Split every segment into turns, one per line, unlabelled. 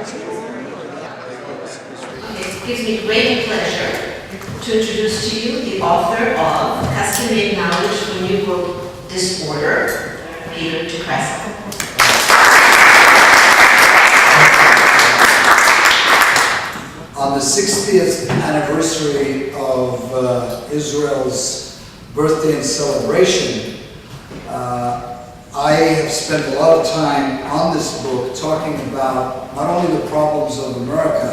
It gives me great pleasure to introduce to you the author of Custom-Made Knowledge for New World Disorder, Peter DeCresco.
On the 60th anniversary of Israel's birthday and celebration, I have spent a lot of time on this book talking about not only the problems of America,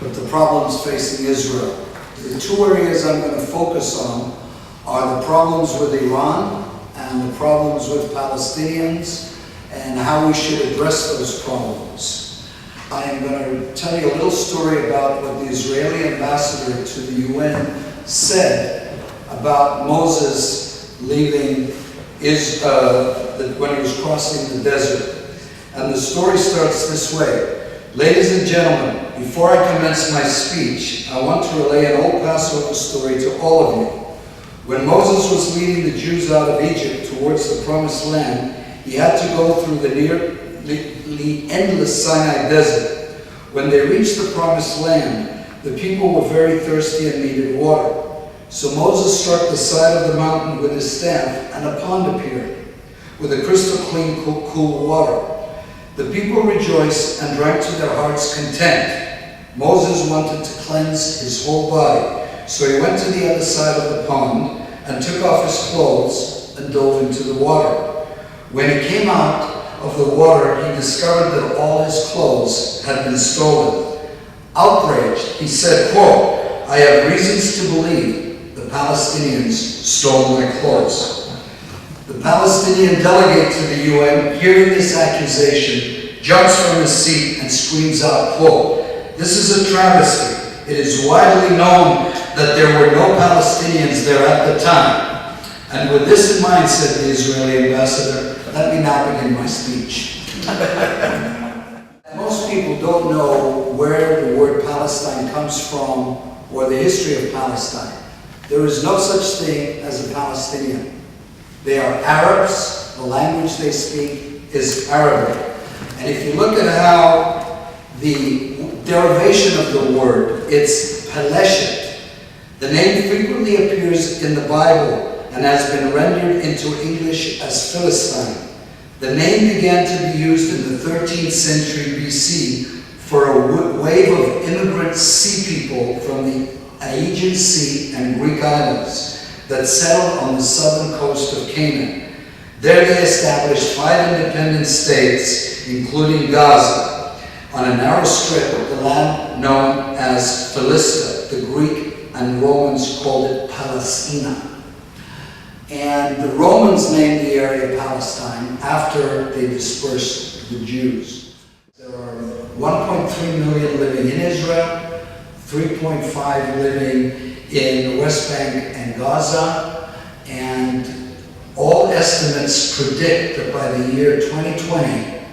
but the problems facing Israel. The two areas I'm going to focus on are the problems with Iran and the problems with Palestinians and how we should address those problems. I am going to tell you a little story about what the Israeli ambassador to the UN said about Moses leaving when he was crossing the desert. And the story starts this way. Ladies and gentlemen, before I commence my speech, I want to relay an old Passover story to all of you. When Moses was leading the Jews out of Egypt towards the Promised Land, he had to go through the nearly endless Sinai desert. When they reached the Promised Land, the people were very thirsty and needed water. So Moses struck the side of the mountain with his staff, and a pond appeared, with a crystal clean, cool water. The people rejoiced and drank to their heart's content. Moses wanted to cleanse his whole body, so he went to the other side of the pond and took off his clothes and dove into the water. When he came out of the water, he discovered that all his clothes had been stolen. Outraged, he said, quote, "I have reasons to believe the Palestinians stole my clothes." The Palestinian delegate to the UN, hearing this accusation, jumps from his seat and screams out, quote, "This is a travesty. It is widely known that there were no Palestinians there at the time." And with this in mind, said the Israeli ambassador, let me now begin my speech. Most people don't know where the word Palestine comes from or the history of Palestine. There is no such thing as a Palestinian. They are Arabs. The language they speak is Arabic. And if you look at how the derivation of the word, it's Peleshet. The name frequently appears in the Bible and has been rendered into English as Philistine. The name began to be used in the 13th century BC for a wave of immigrant sea people from the Aegean Sea and Greek islands that settled on the southern coast of Canaan. There they established 5 independent states, including Gaza, on a narrow strip of the land known as Philistia. The Greek and Romans called it Palestina. And the Romans named the area Palestine after they dispersed the Jews. There are 1.3 million living in Israel, 3.5 living in the West Bank and Gaza, and all estimates predict that by the year 2020,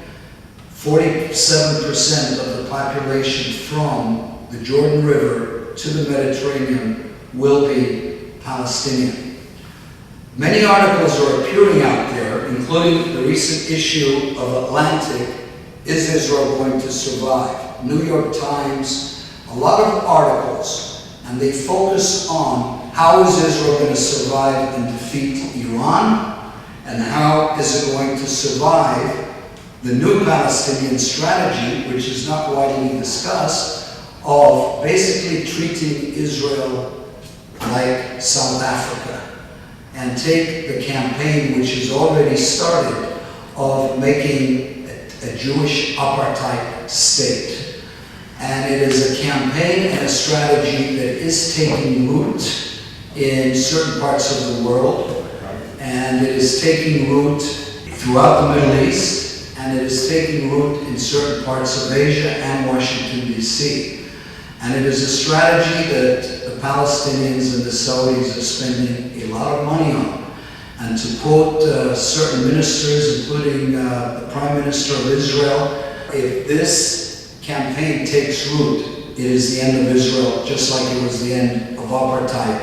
47% of the population from the Jordan River to the Mediterranean will be Palestinian. Many articles are appearing out there, including the recent issue of Atlantic, Is Israel Going to Survive? New York Times, a lot of articles, and they focus on how is Israel going to survive and defeat Iran, and how is it going to survive the new Palestinian strategy, which is not widely discussed, of basically treating Israel like South Africa, and take the campaign which has already started of making a Jewish apartheid state. And it is a campaign and a strategy that is taking root in certain parts of the world, and it is taking root throughout the Middle East, and it is taking root in certain parts of Asia and Washington, D.C. And it is a strategy that the Palestinians and the Saudis are spending a lot of money on. And to quote certain ministers, including the Prime Minister of Israel, if this campaign takes root, it is the end of Israel, just like it was the end of apartheid